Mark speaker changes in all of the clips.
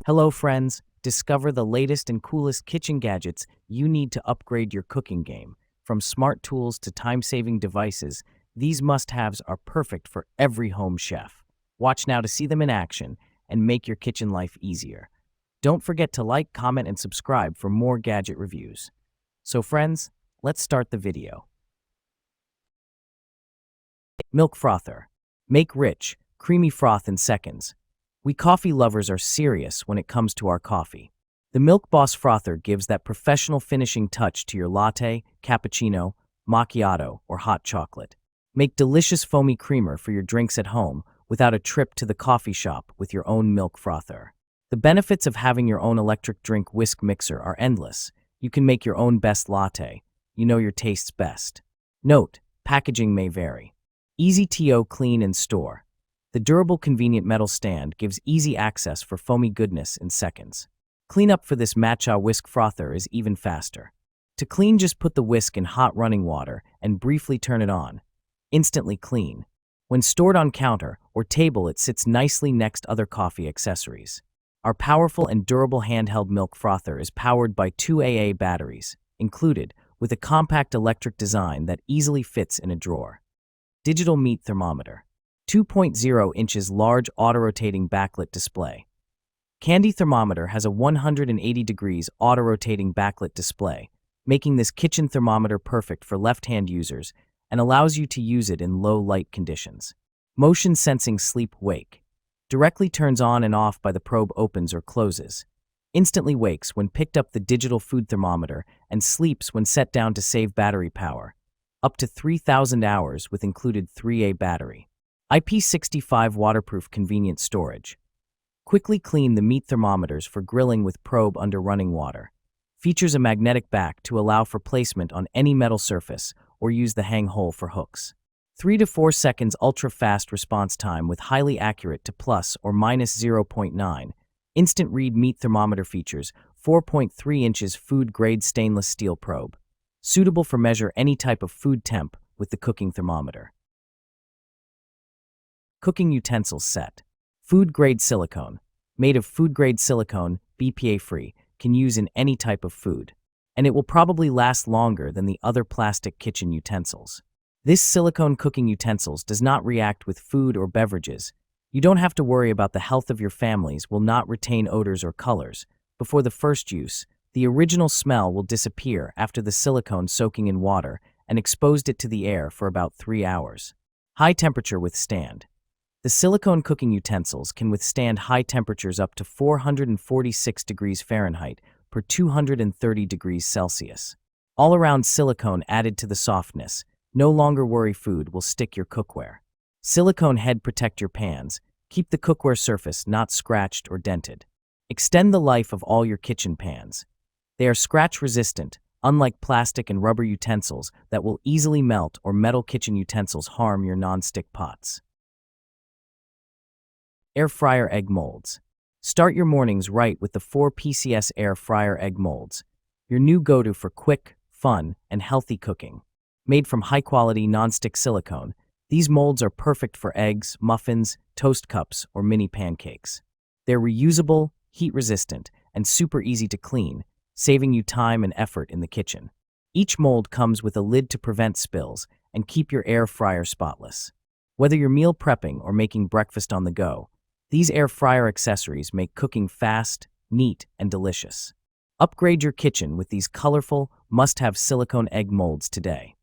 Speaker 1: Hello, friends. Discover the latest and coolest kitchen gadgets you need to upgrade your cooking game. From smart tools to time-saving devices, these must-haves are perfect for every home chef. Watch now to see them in action and make your kitchen life easier. Don't forget to like, comment, and subscribe for more gadget reviews. So, friends, let's start the video. Milk frother. Make rich, creamy froth in seconds. We coffee lovers are serious when it comes to our coffee. The Milk Boss Frother gives that professional finishing touch to your latte, cappuccino, macchiato, or hot chocolate. Make delicious foamy creamer for your drinks at home without a trip to the coffee shop with your own milk frother. The benefits of having your own electric drink whisk mixer are endless. You can make your own best latte. You know your tastes best. Note: packaging may vary. Easy to clean and store. The durable, convenient metal stand gives easy access for foamy goodness in seconds. Cleanup for this matcha whisk frother is even faster. To clean, just put the whisk in hot running water and briefly turn it on. Instantly clean. When stored on counter or table, it sits nicely next to other coffee accessories. Our powerful and durable handheld milk frother is powered by 2 AA batteries, included, with a compact electric design that easily fits in a drawer. Digital meat thermometer. 2.0 inches large auto-rotating backlit display. Candy thermometer has a 180 degrees auto-rotating backlit display, making this kitchen thermometer perfect for left-hand users and allows you to use it in low light conditions. Motion sensing sleep-wake. Directly turns on and off by the probe opens or closes. Instantly wakes when picked up the digital food thermometer and sleeps when set down to save battery power. Up to 3,000 hours with included 3A battery. IP65 waterproof convenient storage. Quickly clean the meat thermometers for grilling with probe under running water. Features a magnetic back to allow for placement on any metal surface or use the hang hole for hooks. 3 to 4 seconds ultra-fast response time with highly accurate to plus or minus 0.9. Instant read meat thermometer features 4.3 inches food-grade stainless steel probe. Suitable for measure any type of food temp with the cooking thermometer. Cooking utensils set. Food-grade silicone. Made of food-grade silicone, BPA-free, can use in any type of food. And it will probably last longer than the other plastic kitchen utensils. This silicone cooking utensils does not react with food or beverages. You don't have to worry about the health of your families will not retain odors or colors. Before the first use, the original smell will disappear after the silicone soaking in water and exposed it to the air for about 3 hours. High temperature withstand. The silicone cooking utensils can withstand high temperatures up to 446 degrees Fahrenheit per 230 degrees Celsius. All-around silicone added to the softness. No longer worry food will stick your cookware. Silicone head protect your pans. Keep the cookware surface not scratched or dented. Extend the life of all your kitchen pans. They are scratch-resistant, unlike plastic and rubber utensils that will easily melt, or metal kitchen utensils harm your non-stick pots. Air fryer egg molds. Start your mornings right with the 4 PCS air fryer egg molds, your new go-to for quick, fun, and healthy cooking. Made from high-quality non-stick silicone, these molds are perfect for eggs, muffins, toast cups, or mini pancakes. They're reusable, heat-resistant, and super easy to clean, saving you time and effort in the kitchen. Each mold comes with a lid to prevent spills and keep your air fryer spotless. Whether you're meal prepping or making breakfast on the go, these air fryer accessories make cooking fast, neat, and delicious. Upgrade your kitchen with these colorful, must-have silicone egg molds today.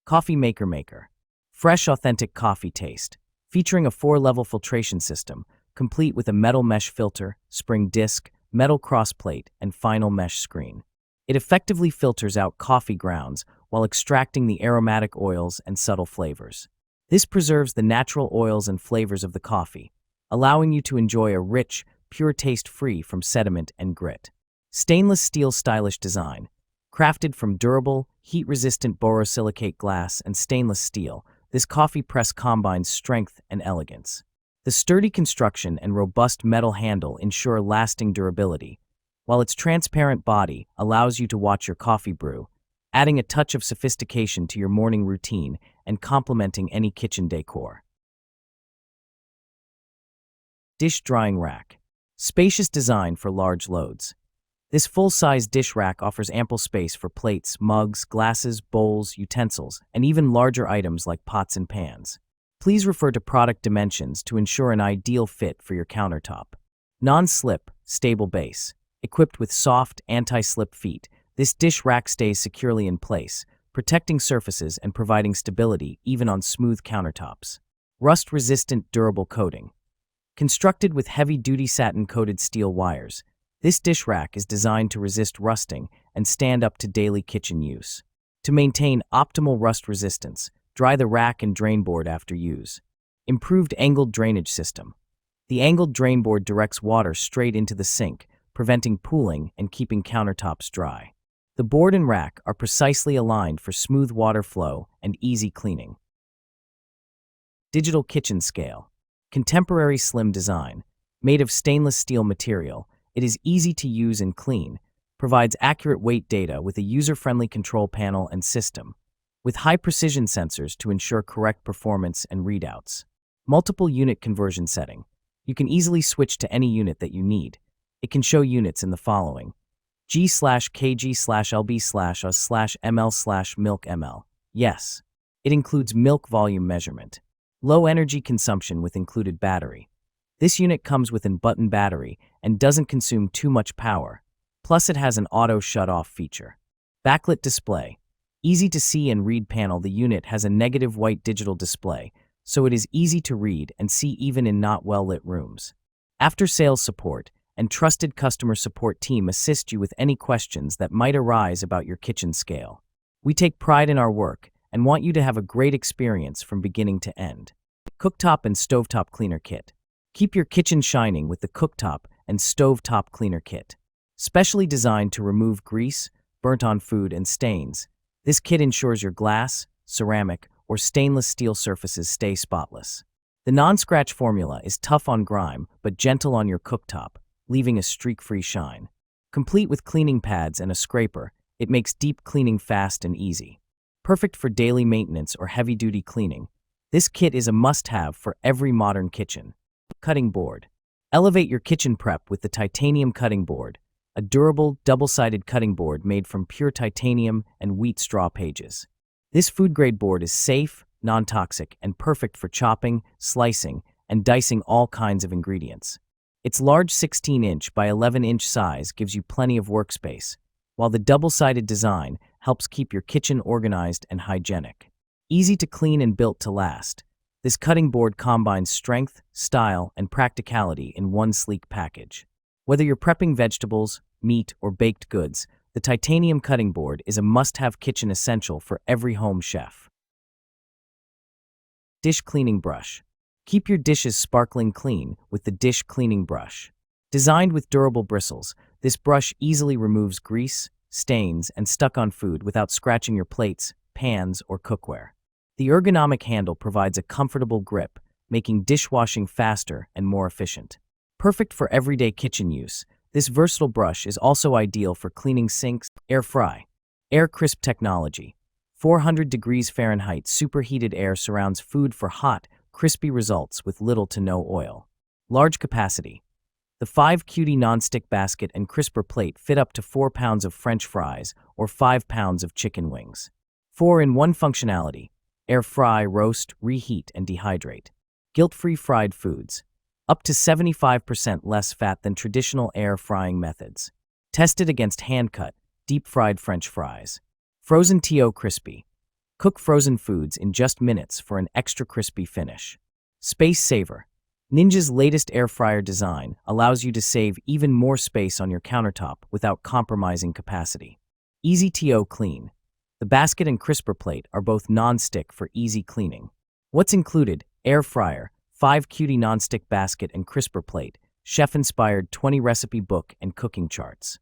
Speaker 1: Coffee maker. Fresh, authentic coffee taste. Featuring a 4-level filtration system, complete with a metal mesh filter, spring disc, metal crossplate, and final mesh screen. It effectively filters out coffee grounds while extracting the aromatic oils and subtle flavors. This preserves the natural oils and flavors of the coffee, allowing you to enjoy a rich, pure taste free from sediment and grit. Stainless steel stylish design. Crafted from durable, heat-resistant borosilicate glass and stainless steel, this coffee press combines strength and elegance. The sturdy construction and robust metal handle ensure lasting durability, while its transparent body allows you to watch your coffee brew, adding a touch of sophistication to your morning routine and complementing any kitchen decor. Dish drying rack. Spacious design for large loads. This full-size dish rack offers ample space for plates, mugs, glasses, bowls, utensils, and even larger items like pots and pans. Please refer to product dimensions to ensure an ideal fit for your countertop. Non-slip, stable base. Equipped with soft, anti-slip feet, this dish rack stays securely in place, protecting surfaces and providing stability even on smooth countertops. Rust-resistant, durable coating. Constructed with heavy-duty satin-coated steel wires, this dish rack is designed to resist rusting and stand up to daily kitchen use. To maintain optimal rust resistance, dry the rack and drain board after use. Improved angled drainage system. The angled drain board directs water straight into the sink, preventing pooling and keeping countertops dry. The board and rack are precisely aligned for smooth water flow and easy cleaning. Digital kitchen scale. Contemporary slim design. Made of stainless steel material, it is easy to use and clean, provides accurate weight data with a user-friendly control panel and system, with high-precision sensors to ensure correct performance and readouts. Multiple unit conversion setting. You can easily switch to any unit that you need. It can show units in the following: G/kg/lb/us/ml/milk ml. Yes. It includes milk volume measurement. Low energy consumption with included battery. This unit comes with an button battery and doesn't consume too much power. Plus it has an auto shut-off feature. Backlit display. Easy to see and read panel. The unit has a negative white digital display, so it is easy to read and see even in not well-lit rooms. After-sales support and trusted customer support team assist you with any questions that might arise about your kitchen scale. We take pride in our work and want you to have a great experience from beginning to end. Cooktop and Stovetop Cleaner Kit. Keep your kitchen shining with the Cooktop and Stovetop Cleaner Kit. Specially designed to remove grease, burnt-on food, and stains, this kit ensures your glass, ceramic, or stainless steel surfaces stay spotless. The non-scratch formula is tough on grime but gentle on your cooktop, leaving a streak-free shine. Complete with cleaning pads and a scraper, it makes deep cleaning fast and easy. Perfect for daily maintenance or heavy-duty cleaning, this kit is a must-have for every modern kitchen. Cutting board. Elevate your kitchen prep with the titanium cutting board, a durable, double-sided cutting board made from pure titanium and wheat straw pages. This food-grade board is safe, non-toxic, and perfect for chopping, slicing, and dicing all kinds of ingredients. Its large 16-inch by 11-inch size gives you plenty of workspace, while the double-sided design helps keep your kitchen organized and hygienic. Easy to clean and built to last, this cutting board combines strength, style, and practicality in one sleek package. Whether you're prepping vegetables, meat, or baked goods, the titanium cutting board is a must-have kitchen essential for every home chef. Dish cleaning brush. Keep your dishes sparkling clean with the dish cleaning brush. Designed with durable bristles, this brush easily removes grease, stains, and stuck-on food without scratching your plates, pans, or cookware. The ergonomic handle provides a comfortable grip, making dishwashing faster and more efficient. Perfect for everyday kitchen use, this versatile brush is also ideal for cleaning sinks. Air fry. Air crisp technology. 400 degrees Fahrenheit superheated air surrounds food for hot, crispy results with little to no oil. Large capacity. The 5QD non-stick basket and crisper plate fit up to 4 pounds of French fries or 5 pounds of chicken wings. 4-in-1 functionality. Air fry, roast, reheat, and dehydrate. Guilt-free fried foods. Up to 75% less fat than traditional air frying methods. Tested against hand-cut, deep-fried French fries. Frozen TO crispy. Cook frozen foods in just minutes for an extra crispy finish. Space saver. Ninja's latest air fryer design allows you to save even more space on your countertop without compromising capacity. Easy TO clean. The basket and crisper plate are both non-stick for easy cleaning. What's included? Air fryer, 5QD non-stick basket and crisper plate, chef-inspired 20-recipe book and cooking charts.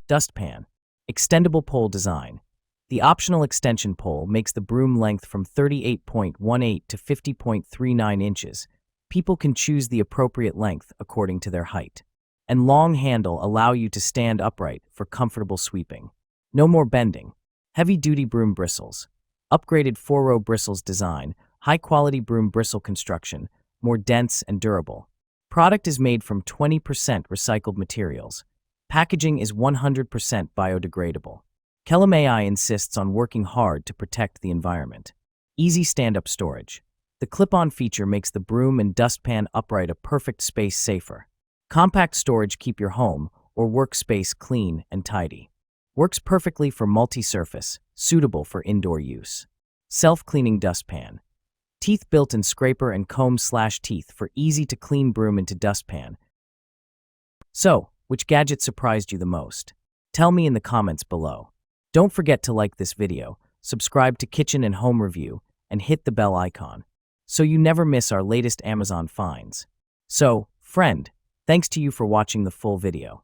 Speaker 1: Dustpan. Extendable pole design. The optional extension pole makes the broom length from 38.18 to 50.39 inches. People can choose the appropriate length according to their height. And long handle allow you to stand upright for comfortable sweeping. No more bending. Heavy-duty broom bristles. Upgraded 4-row bristles design, high-quality broom bristle construction, more dense and durable. Product is made from 20% recycled materials. Packaging is 100% biodegradable. Kellam AI insists on working hard to protect the environment. Easy stand-up storage. The clip-on feature makes the broom and dustpan upright a perfect space safer. Compact storage keep your home or workspace clean and tidy. Works perfectly for multi-surface, suitable for indoor use. Self-cleaning dustpan. Teeth built-in scraper and comb/teeth for easy-to-clean broom into dustpan. So, which gadget surprised you the most? Tell me in the comments below. Don't forget to like this video, subscribe to Kitchen and Home Review, and hit the bell icon, so you never miss our latest Amazon finds. So, friend, thanks to you for watching the full video.